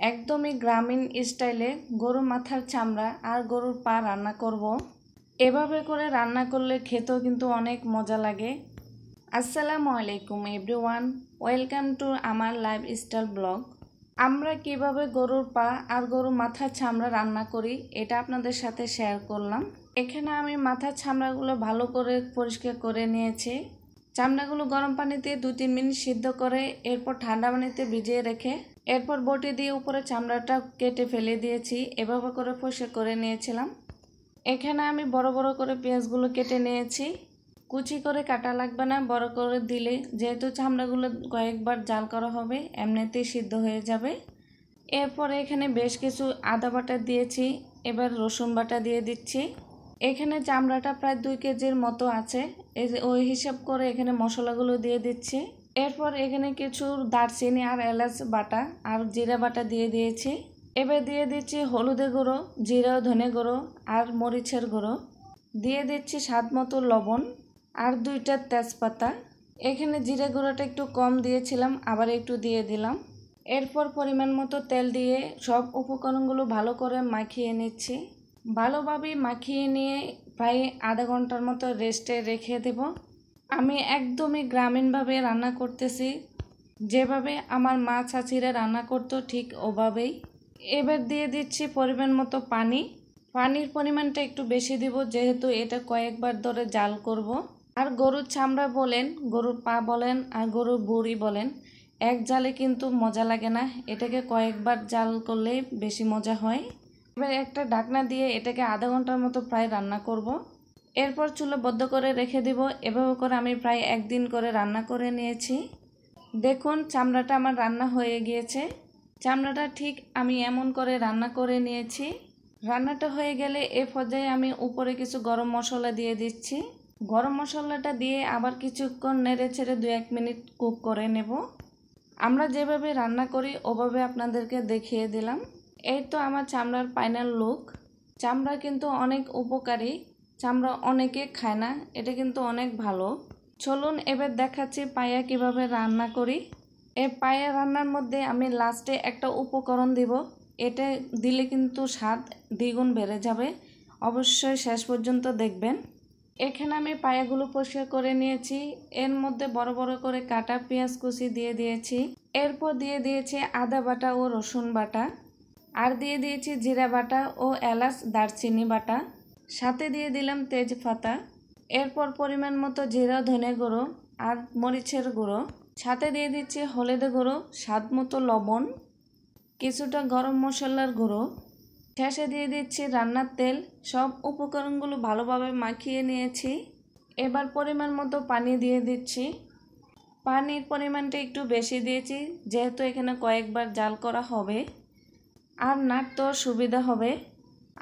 একদমই গ্রামীণ স্টাইলে গরুর মাথার চামড়া আর গরুর পা রান্না করব। এভাবে করে রান্না করলে খেতেও কিন্তু অনেক মজা লাগে। আসসালামু আলাইকুম এভরিওয়ান, ওয়েলকাম টু আমার লাইফস্টাইল ব্লগ। আমরা কিভাবে গরুর পা আর গরুর মাথার চামড়া রান্না করি এটা আপনাদের সাথে শেয়ার করলাম। এখানে আমি মাথার চামড়াগুলো ভালো করে পরিষ্কার করে নিয়েছি। চামড়াগুলো গরম পানিতে 2-3 মিনিট সিদ্ধ করে এরপর ঠান্ডা পানিতে ভিজিয়ে রেখে এরপর বটি দিয়ে উপরে চামড়াটা কেটে ফেলে দিয়েছি। এভাবে করে পরিষ্কার করে নিয়েছিলাম। এখানে আমি বড় বড় করে পেঁয়াজগুলো কেটে নিয়েছি। কুচি করে কাটা লাগবে না, বড় করে দিলে যেহেতু চামড়াগুলো কয়েকবার জাল করা হবে এমনিতেই সিদ্ধ হয়ে যাবে। এরপরে এখানে বেশ কিছু আদা বাটা দিয়েছি, এবার রসুন বাটা দিয়ে দিচ্ছি। এখানে চামড়াটা প্রায় 2 কেজির মতো আছে, ওই হিসাব করে এখানে মশলাগুলো দিয়ে দিচ্ছি। এরপর এখানে কিছু দারচিনি আর এলাচ বাটা আর জিরা বাটা দিয়ে দিয়েছি। এবার দিয়ে দিচ্ছি হলুদের গুঁড়ো, জিরা ধনে গুঁড়ো আর মরিচের গুঁড়ো। দিয়ে দিচ্ছি স্বাদ মতো লবণ আর 2টা তেজপাতা। এখানে জিরা গুঁড়োটা একটু কম দিয়েছিলাম, আবার একটু দিয়ে দিলাম। এরপর পরিমাণ মতো তেল দিয়ে সব উপকরণগুলো ভালো করে মাখিয়ে নিচ্ছি। ভালোভাবে মাখিয়ে নিয়ে প্রায় আধা ঘন্টার মতো রেস্টে রেখে দেব। আমি একদমই গ্রামীণভাবে রান্না করতেছি, যেভাবে আমার মা চাচিরা রান্না করতো ঠিক ওভাবেই। এবার দিয়ে দিচ্ছি পরিমাণ মতো পানি। পানির পরিমাণটা একটু বেশি দিব, যেহেতু এটা কয়েকবার ধরে জাল করব। আর গরুর চামড়া বলেন, গরুর পা বলেন আর গরুর বুড়ি বলেন, এক জালে কিন্তু মজা লাগে না, এটাকে কয়েকবার জাল করলে বেশি মজা হয়। এবার একটা ঢাকনা দিয়ে এটাকে আধা ঘন্টার মতো প্রায় রান্না করব। এরপর চুলো বদ্ধ করে রেখে দিব। এভাবে করে আমি প্রায় 1 দিন করে রান্না করে নিয়েছি। দেখুন চামড়াটা আমার রান্না হয়ে গিয়েছে। চামড়াটা ঠিক আমি এমন করে রান্না করে নিয়েছি। রান্নাটা হয়ে গেলে এ পর্যায়ে আমি উপরে কিছু গরম মশলা দিয়ে দিচ্ছি। গরম মশলাটা দিয়ে আবার কিছুক্ষণ নেড়ে ছেড়ে 2-1 মিনিট কুক করে নেব। আমরা যেভাবে রান্না করি ওভাবে আপনাদেরকে দেখিয়ে দিলাম। এই তো আমার চামড়ার ফাইনাল লুক। চামড়া কিন্তু অনেক উপকারী, চামড়া অনেকে খায় না, এটা কিন্তু অনেক ভালো। চলুন এবার দেখাচ্ছি পায়া কিভাবে রান্না করি। এই পায়া রান্নার মধ্যে আমি লাস্টে একটা উপকরণ দিব, এটা দিলে কিন্তু স্বাদ দ্বিগুণ বেড়ে যাবে। অবশ্যই শেষ পর্যন্ত দেখবেন। এখানে আমি পায়াগুলো পরিষ্কার করে নিয়েছি। এর মধ্যে বড় বড় করে কাটা পেঁয়াজ কুচি দিয়ে দিয়েছি। এরপর দিয়ে দিয়েছি আদা বাটা ও রসুন বাটা, আর দিয়ে দিয়েছি জিরা বাটা ও এলাচ দারচিনি বাটা, সাথে দিয়ে দিলাম তেজপাতা। এরপর পরিমাণ মতো জিরা ধনে গুঁড়ো আর মরিচের গুঁড়ো, সাথে দিয়ে দিচ্ছি হলুদের গুঁড়ো, স্বাদ মতো লবণ, কিছুটা গরম মশলার গুঁড়ো, শেষে দিয়ে দিচ্ছি রান্নার তেল। সব উপকরণগুলো ভালোভাবে মাখিয়ে নিয়েছি। এবার পরিমাণ মতো পানি দিয়ে দিচ্ছি। পানির পরিমাণটা একটু বেশি দিয়েছি, যেহেতু এখানে কয়েকবার জাল করা হবে আর নাড়তে সুবিধা হবে।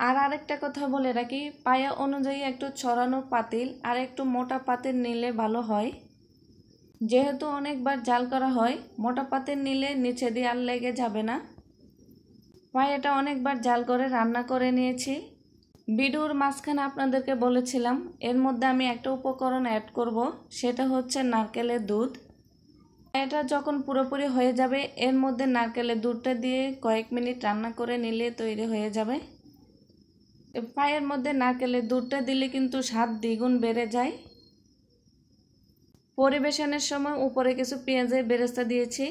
আর আরেকটা কথা বলে রাখি, পায়া অনুযায়ী একটু ছড়ানো পাতিল আর একটু মোটা পাতিল নিলে ভালো হয়। যেহেতু অনেকবার জাল করা হয়, মোটা পাতিল নিলে নিচে দিয়ে আর লেগে যাবে না। পায়াটা অনেকবার জাল করে রান্না করে নিয়েছি। ভিডিওর মাঝখানে আপনাদেরকে বলেছিলাম এর মধ্যে আমি একটা উপকরণ অ্যাড করব, সেটা হচ্ছে নারকেলের দুধ। এটা যখন পুরোপুরি হয়ে যাবে এর মধ্যে নারকেলের দুধটা দিয়ে কয়েক মিনিট রান্না করে নিলে তৈরি হয়ে যাবে। পায়ের মধ্যে নারকেলের দুধটা দিলে কিন্তু স্বাদ দ্বিগুণ বেড়ে যায়। পরিবেশনের সময় উপরে কিছু পেঁয়াজের বেরেস্তা দিয়েছি।